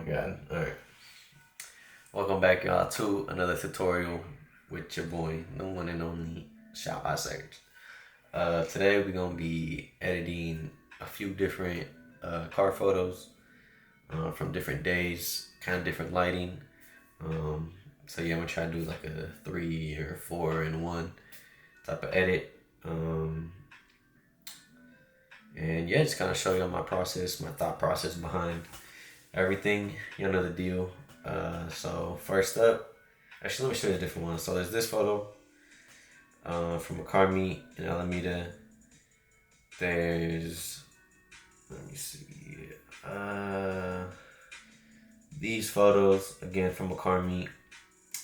my god. Alright. Welcome back, y'all, to another tutorial with your boy, the one and only Shop I Search. Today we're gonna be editing a few different car photos from different days, kind of different lighting. So yeah, I'm gonna try to do like a 3 or 4 in 1 type of edit. And yeah, just kind of show you my process, my thought process behind everything. You know the deal. So first up, actually let me show you a different one. So there's this photo from a car meet in Alameda. There's, let me see, these photos again from a car meet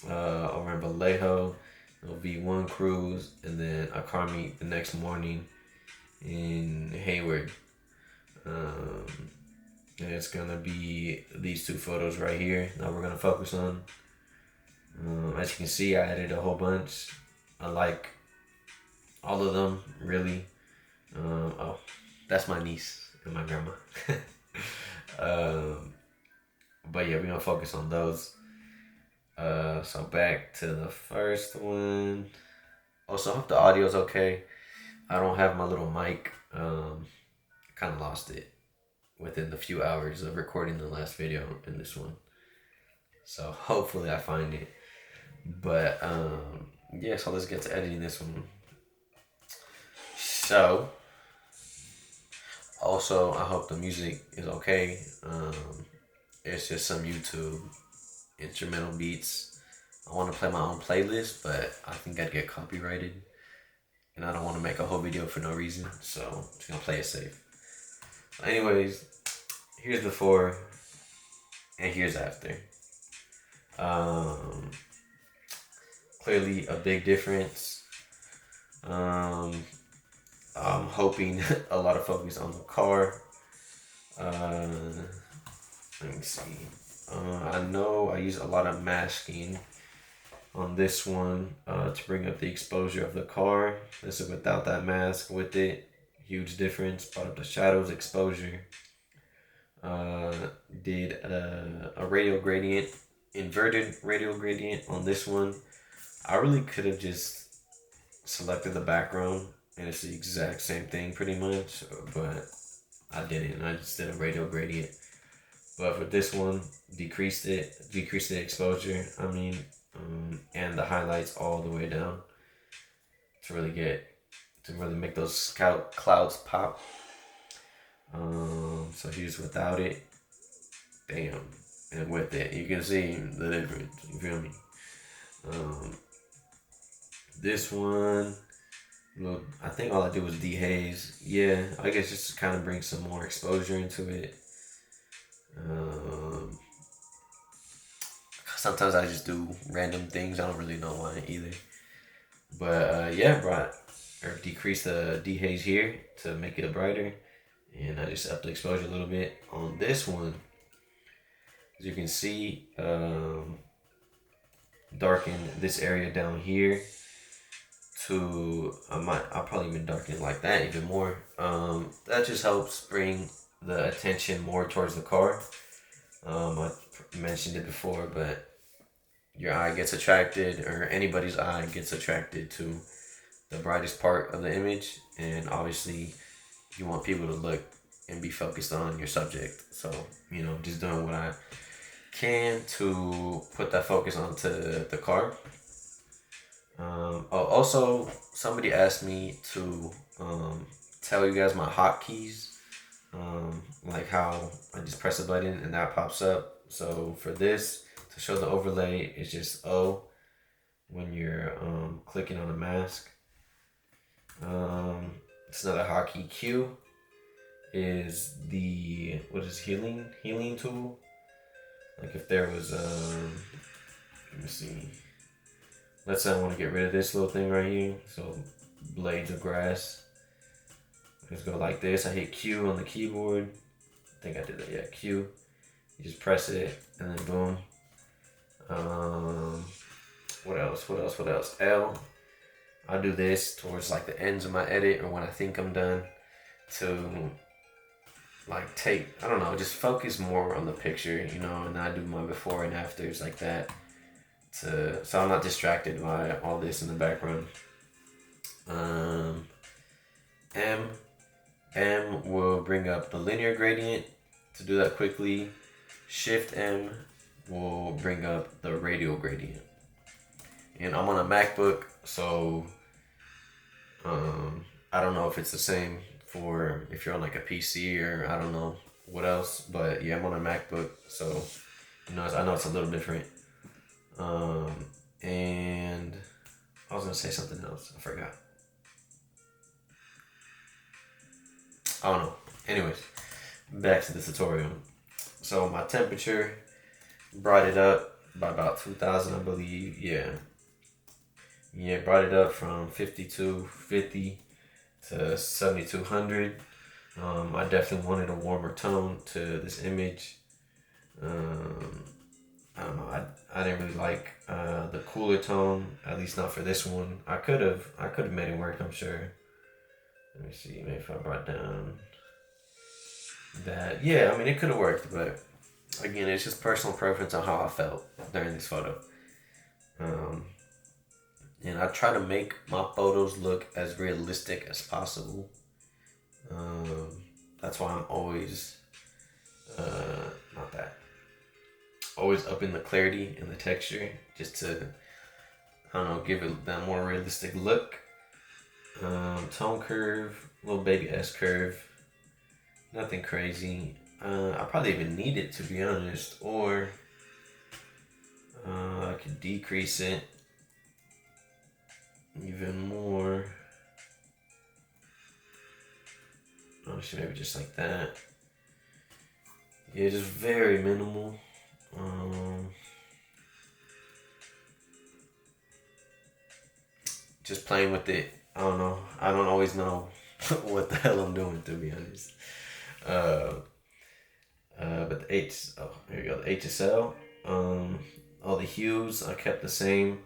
over in Vallejo. It'll be one cruise and then a car meet the next morning in Hayward. And it's gonna be these two photos right here that we're gonna focus on. As you can see, I added a whole bunch. I like all of them, really. Oh, that's my niece and my grandma. But yeah, we're gonna focus on those. So back to the first one. Also, I hope the audio's okay. I don't have my little mic. Kind of lost it within the few hours of recording the last video in this one. So hopefully I find it. But yeah, so let's get to editing this one. So also I hope the music is okay. It's just some YouTube instrumental beats. I want to play my own playlist, but I think I'd get copyrighted. And I don't want to make a whole video for no reason. So I'm just gonna play it safe. Anyways, here's before and here's after. Clearly a big difference. I'm hoping a lot of focus on the car. Let me see. I know I use a lot of masking on this one to bring up the exposure of the car. This is without that mask. With it, huge difference. Brought up the shadows, exposure. Did a radial gradient, inverted radial gradient on this one. I really could have just selected the background and it's the exact same thing pretty much, but I didn't. I just did a radial gradient. But for this one, decreased the exposure. And the highlights all the way down to really make those clouds pop. So here's without it, damn, and with it, you can see the difference. You feel me? This one, look, I think all I did was dehaze. Yeah, I guess just to kind of bring some more exposure into it. Sometimes I just do random things. I don't really know why either. But yeah, decrease the dehaze here to make it brighter. And I just upped the exposure a little bit on this one. As you can see, darken this area down here to, I'll probably even darken it like that even more. That just helps bring the attention more towards the car. I mentioned it before, but your eye gets attracted, or anybody's eye gets attracted to the brightest part of the image, and obviously you want people to look and be focused on your subject. So, just doing what I can to put that focus onto the car. Also, somebody asked me to tell you guys my hotkeys, like how I just press a button and that pops up. So for this, to show the overlay, it's just O when you're clicking on a mask. It's another hotkey. Q is the healing tool. Like if there was let me see. Let's say I want to get rid of this little thing right here. So blades of grass. Just go like this. I hit Q on the keyboard. I think I did that. Yeah, Q. You just press it and then boom. What else? L. I'll do this towards like the ends of my edit or when I think I'm done to like take, I don't know, just focus more on the picture, you know, and I do my before and afters like that so I'm not distracted by all this in the background. Um, M M will bring up the linear gradient. To do that quickly, Shift M will bring up the radial gradient. And I'm on a MacBook, so I don't know if it's the same for if you're on like a PC or I don't know what else, but yeah, I'm on a MacBook, so you know I know it's a little different. And I was gonna say something else, I forgot. I don't know. Anyways, back to the tutorial. So my temperature brought it up by about 2,000, I believe. Yeah, brought it up from 5250 to 7200. I definitely wanted a warmer tone to this image. I don't know. I didn't really like the cooler tone, at least not for this one. I could have made it work, I'm sure. Let me see, maybe if I brought down that. Yeah, I mean it could have worked, but again, it's just personal preference on how I felt during this photo. Um, and I try to make my photos look as realistic as possible. Um, that's why I'm always not that always upping the clarity and the texture just to I don't know give it that more realistic look. Tone curve, little baby S curve, nothing crazy. I probably even need it to be honest, or I could decrease it even more. Honestly, maybe just like that. Yeah, just very minimal. Just playing with it. I don't know. I don't always know what the hell I'm doing, to be honest. Uh, but here you go, the HSL. All the hues I kept the same.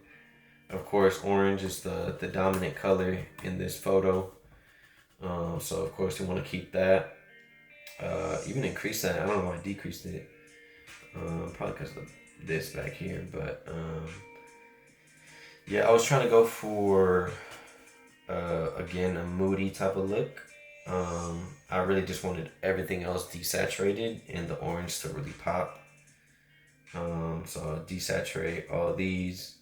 Of course, orange is the dominant color in this photo. So of course you want to keep that. Even increase that. I don't know why I decreased it. Probably because of this back here, but yeah, I was trying to go for again a moody type of look. I really just wanted everything else desaturated and the orange to really pop. So I'll desaturate all these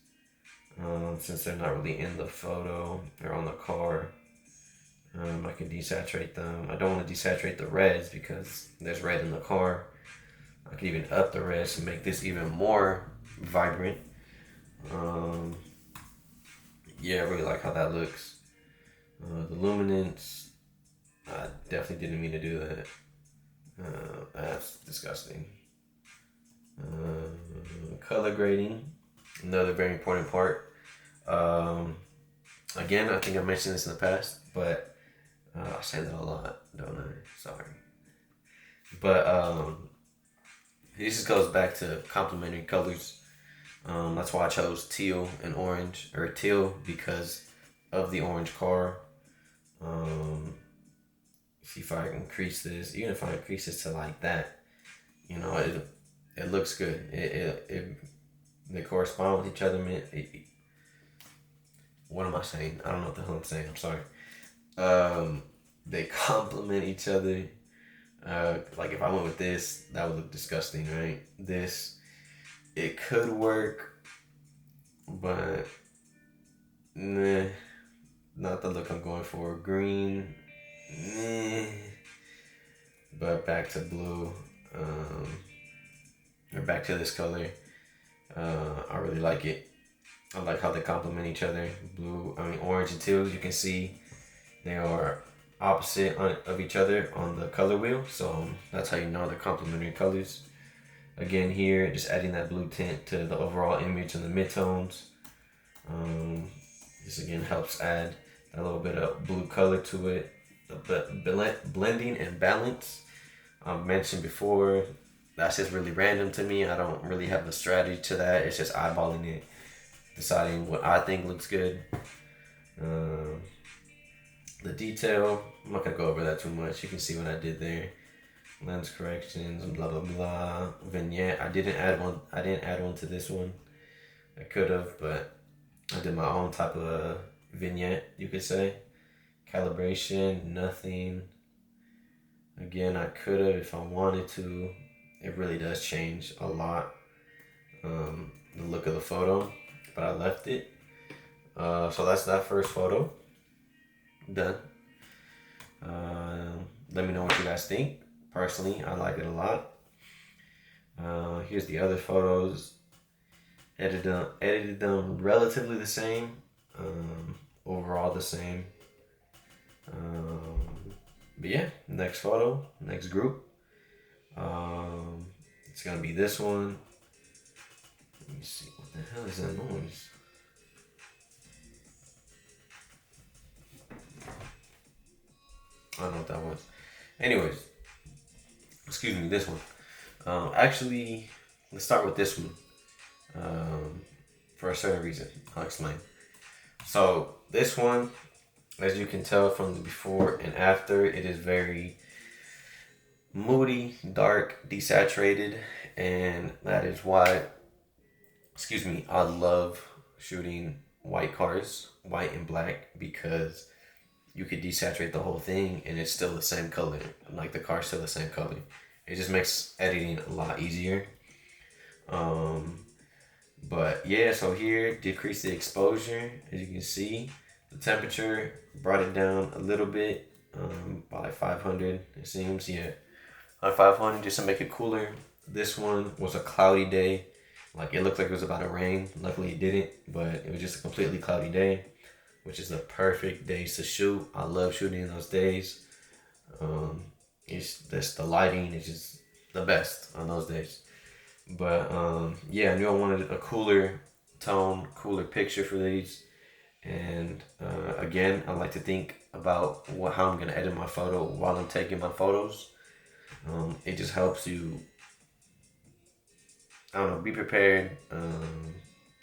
since they're not really in the photo, they're on the car. I can desaturate them. I don't want to desaturate the reds because there's red in the car. I can even up the reds to make this even more vibrant. Yeah, I really like how that looks. The luminance, I definitely didn't mean to do that. That's disgusting. Color grading, another very important part. Again, I think I mentioned this in the past, but I say that a lot, don't I? Sorry. But this just goes back to complementary colors. That's why I chose teal and orange, or teal because of the orange car. See if I increase this, even if I increase this to like that, you know, it looks good. They correspond with each other. What am I saying? I don't know what the hell I'm saying. I'm sorry. They complement each other. Like if I went with this, that would look disgusting, right? This, it could work, but nah, not the look I'm going for. Green, nah. But back to blue, or back to this color. I really like it. I like how they complement each other. Orange and teal, you can see they are opposite of each other on the color wheel. So that's how you know they're complementary colors. Again here, just adding that blue tint to the overall image and the midtones. This again helps add a little bit of blue color to it. The blending and balance I've mentioned before, that's just really random to me. I don't really have a strategy to that. It's just eyeballing it, deciding what I think looks good. The detail, I'm not gonna go over that too much. You can see what I did there. lens corrections, blah blah blah. Vignette. I didn't add one to this one. I could have, but I did my own type of vignette, you could say. Calibration, nothing. Again, I could have if I wanted to. It really does change a lot, the look of the photo, but I left it. So that's that first photo done. Let me know what you guys think. Personally, I like it a lot. Here's the other photos. Edited them relatively the same. Overall the same. But yeah, next photo, next group. It's gonna be this one. Let me see, what the hell is that noise? I don't know what that was. Anyways, excuse me, this one. Actually, let's start with this one. For a certain reason, I'll explain. So this one, as you can tell from the before and after, it is very moody, dark, desaturated, and that is why, excuse me, I love shooting white cars, white and black, because you could desaturate the whole thing and it's still the same color. Like the car's still the same color. It just makes editing a lot easier. But yeah, so here, decrease the exposure. As you can see, the temperature brought it down a little bit, by like 500, it seems. Yeah, like 500 just to make it cooler. This one was a cloudy day. Like it looked like it was about to rain. Luckily it didn't, but it was just a completely cloudy day, which is the perfect days to shoot. I love shooting in those days. It's just the lighting is just the best on those days. But yeah, I knew I wanted a cooler tone, cooler picture for these. And again, I like to think about how I'm gonna edit my photo while I'm taking my photos. It just helps you, I don't know, be prepared,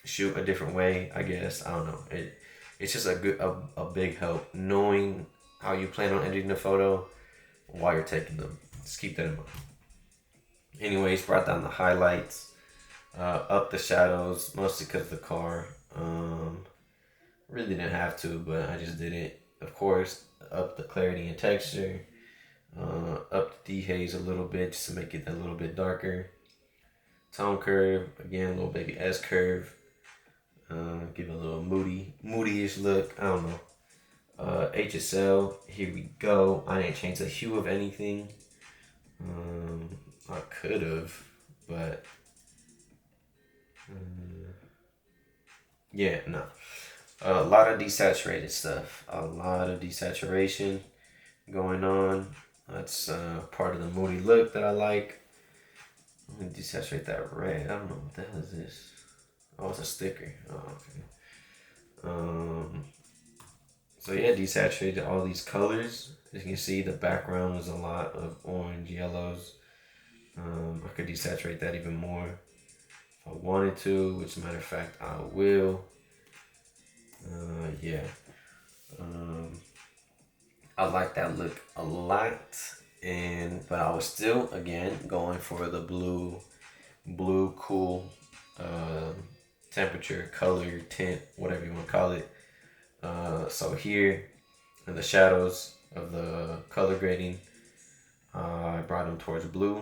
shoot a different way, I guess. I don't know. It's just a big help knowing how you plan on editing the photo while you're taking them. Just keep that in mind. Anyways, brought down the highlights, up the shadows, mostly because of the car. Really didn't have to, but I just did it. Of course, up the clarity and texture, up the dehaze a little bit just to make it a little bit darker. Tone curve, again, little baby S curve. Give it a little moody-ish look. I don't know. HSL, here we go. I didn't change the hue of anything. I could have, but yeah, no. A lot of desaturated stuff. A lot of desaturation going on. That's part of the moody look that I like. I'm gonna desaturate that red. I don't know what the hell is this. Oh, it's a sticker. Oh, okay. So yeah, desaturated all these colors. As you can see, the background is a lot of orange, yellows. I could desaturate that even more if I wanted to, which matter of fact, I will. Yeah. I like that look a lot, but I was still again going for the blue cool temperature, color, tint, whatever you want to call it. So here in the shadows of the color grading, I brought them towards blue.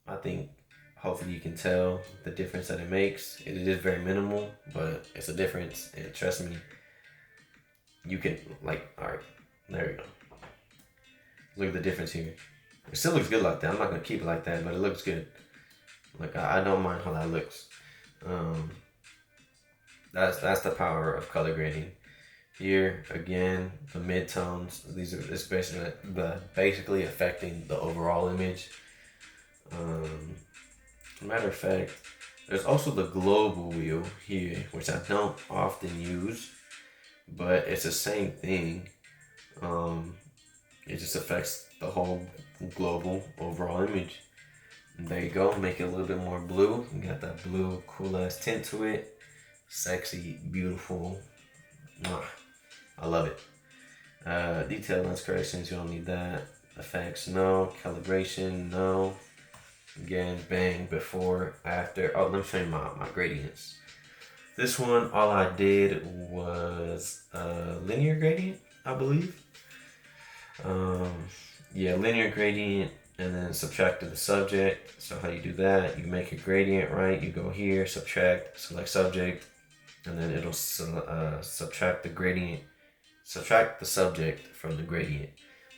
I think hopefully you can tell the difference that it makes. It is very minimal, but it's a difference, and trust me, you can, like, all right, there we go. Look at the difference here. It still looks good like that. I'm not gonna keep it like that, but it looks good. Like I don't mind how that looks. That's the power of color grading. Here again, the midtones. These are basically affecting the overall image. Matter of fact, there's also the global wheel here, which I don't often use, but it's the same thing. It just affects the whole global overall image. And there you go, make it a little bit more blue. You got that blue cool ass tint to it. Sexy, beautiful. Mwah. I love it. Detail lens corrections, you don't need that. Effects, no. Calibration, no. Again, bang, before, after. Oh, let me show you my gradients. This one, all I did was linear gradient, I believe. Yeah, linear gradient, and then subtract to the subject. So how you do that, you make a gradient, right? You go here, subtract, select subject, and then it'll subtract the gradient, subtract the subject from the gradient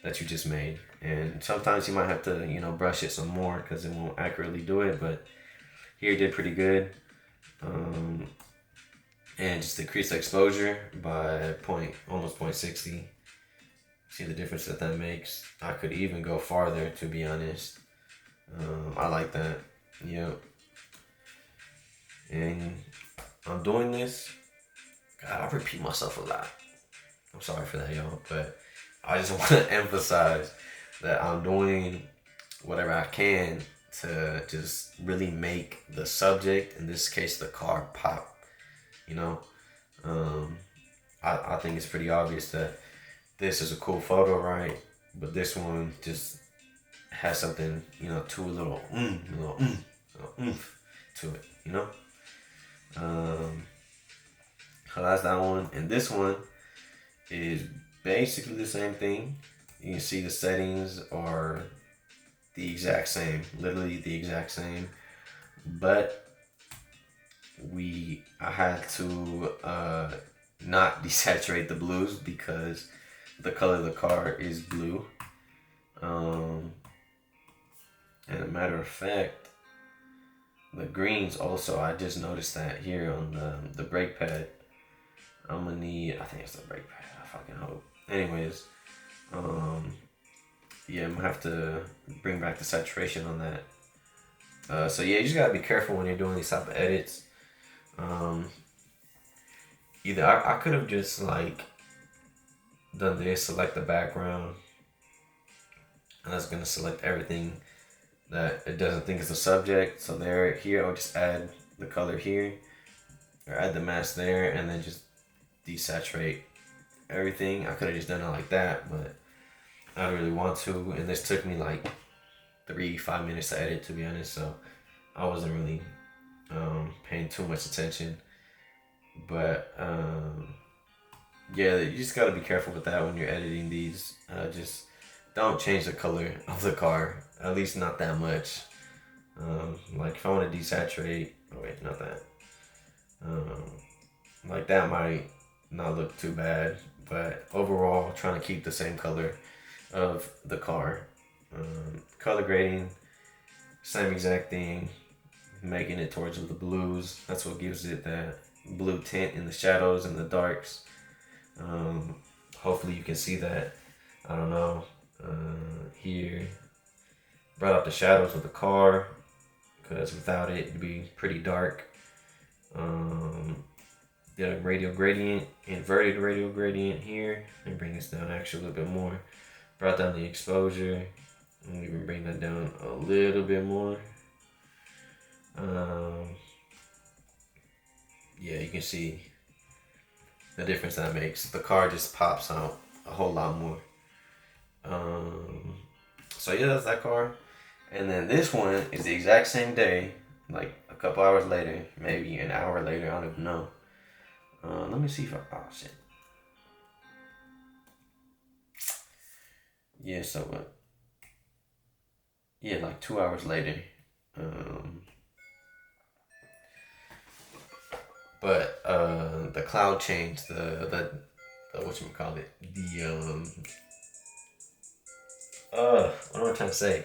that you just made. And sometimes you might have to, brush it some more because it won't accurately do it, but here it did pretty good. And just decrease the exposure by almost 0.60. See the difference that makes. I could even go farther, to be honest. I like that. Yep. And I'm doing this. God, I repeat myself a lot. I'm sorry for that, y'all. But I just want to emphasize that I'm doing whatever I can to just really make the subject, in this case the car, pop. I think it's pretty obvious that this is a cool photo, right? But this one just has something, to a little oomph to it, So that's that one. And this one is basically the same thing. You can see the settings are the exact same, literally the exact same. But I had to not desaturate the blues because the color of the car is blue. And a matter of fact, the greens also, I just noticed that here on the brake pad. I'm gonna need, I think it's the brake pad, I fucking hope. Anyways, yeah, I'm gonna have to bring back the saturation on that. So yeah, you just gotta be careful when you're doing these type of edits. Either I could have just like done this, select the background, and that's gonna select everything that it doesn't think is the subject. So here I'll just add the color here, or add the mask there, and then just desaturate everything. I could have just done it like that, but I don't really want to, and this took me like 3-5 minutes to edit, to be honest, so I wasn't really paying too much attention. But yeah, you just gotta be careful with that when you're editing these. Just don't change the color of the car, at least not that much. Like if I want to desaturate, oh wait, not that. Like that might not look too bad, but overall trying to keep the same color of the car. Color grading, same exact thing, making it towards the blues. That's what gives it that blue tint in the shadows and the darks. Hopefully you can see that. I don't know. Here, brought out the shadows of the car, because without it it'd be pretty dark. Did a radial gradient, inverted radial gradient here, and bring this down actually a little bit more. Brought down the exposure, and even bring that down a little bit more. Yeah, you can see the difference that makes. The car just pops out a whole lot more. So yeah, that's that car. And then this one is the exact same day, like a couple hours later, maybe an hour later, I don't even know. Let me see if oh shit. Yeah, so yeah, like 2 hours later. But the cloud changed, the whatchamacallit, what am I trying to say?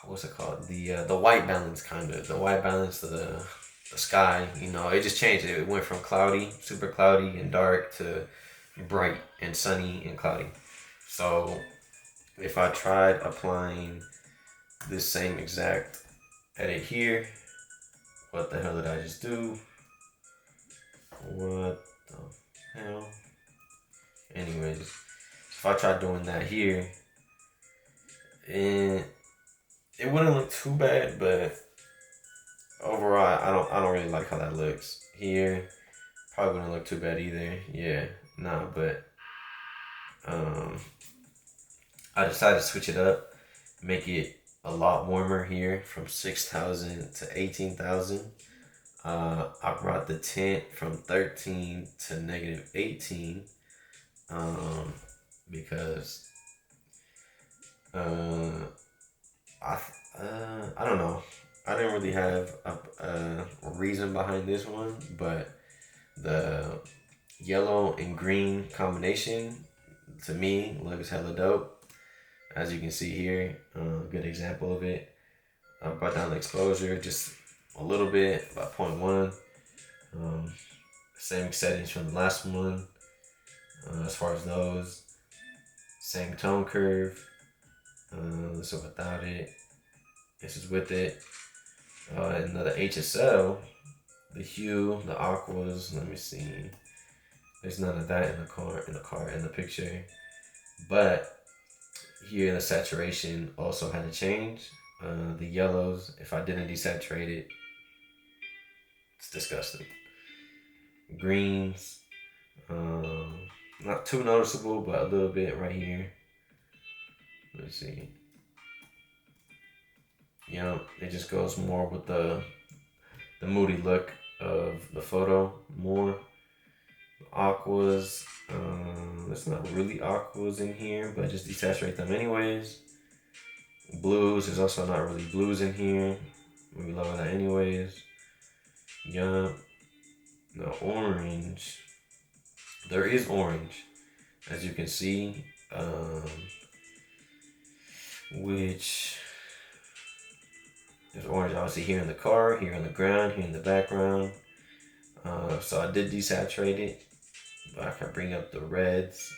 What's it called? The white balance, kind of. The white balance, the sky, it just changed. It went from cloudy, super cloudy and dark, to bright and sunny and cloudy. So if I tried applying this same exact edit here, what the hell did I just do? What the hell? Anyways, if I try doing that here, it wouldn't look too bad, but overall, I don't really like how that looks. Here, probably wouldn't look too bad either. Yeah, nah, but Um, I decided to switch it up, make it a lot warmer here from 6,000 to 18,000. I brought the tint from 13 to -18 because uh, I I don't know. I didn't really have a reason behind this one, but the yellow and green combination to me looks hella dope. As you can see here, good example of it. I brought down the exposure just a little bit, about 0.1. Same settings from the last one. As far as those, same tone curve. This is without it. This is with it. And the HSL, the hue, the aquas. Let me see. There's none of that in the picture. But here the saturation also had to change. The yellows, if I didn't desaturate it, it's disgusting. Greens, not too noticeable, but a little bit right here. Let's see. It just goes more with the moody look of the photo more. Aquas, there's not really aquas in here, but just desaturate them anyways. Blues, there's also not really blues in here. We love that anyways. Yup. The orange, there is orange, as you can see, which there's orange obviously here in the car, here on the ground, here in the background. So I did desaturate it, but I can bring up the reds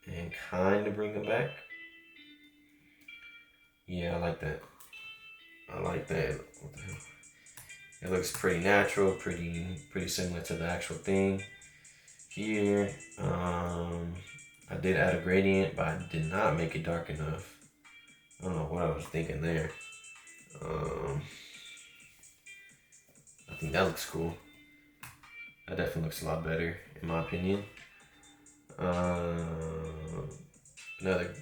and kind of bring them back. Yeah, I like that. I like that. What the hell? It looks pretty natural, pretty similar to the actual thing. Here, I did add a gradient, but I did not make it dark enough. I don't know what I was thinking there. I think that looks cool. That definitely looks a lot better, in my opinion. Another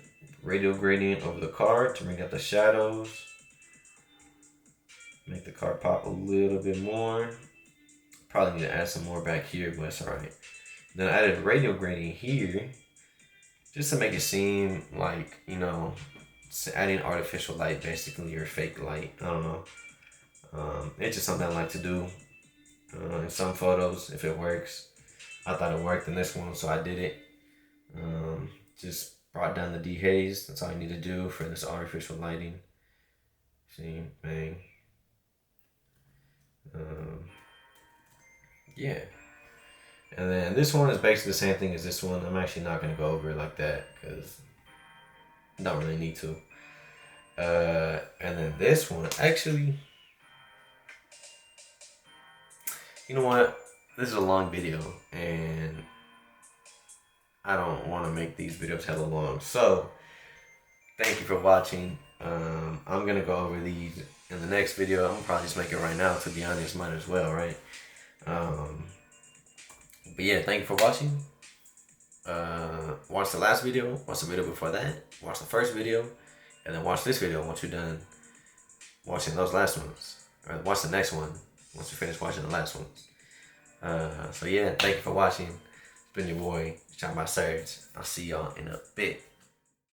radial gradient over the car to bring out the shadows. Make the car pop a little bit more. Probably need to add some more back here, but it's alright. Then I added a radial gradient here, just to make it seem like, adding artificial light, basically, or fake light. I don't know. It's just something I like to do in some photos, if it works. I thought it worked in this one, so I did it. Just brought down the dehaze. That's all you need to do for this artificial lighting. See, bang. Yeah. And then this one is basically the same thing as this one. I'm actually not going to go over it like that because I don't really need to. And then this one, actually, you know what? This is a long video and I don't want to make these videos hella long. So, thank you for watching. I'm going to go over these in the next video. I'm going to probably just make it right now, to be honest. Might as well, right? But yeah, thank you for watching. Watch the last video, watch the video before that, watch the first video, and then watch this video once you're done watching those last ones. Or watch the next one once you finish watching the last ones. So yeah, thank you for watching. It's been your boy, Shot by Serge. I'll see y'all in a bit.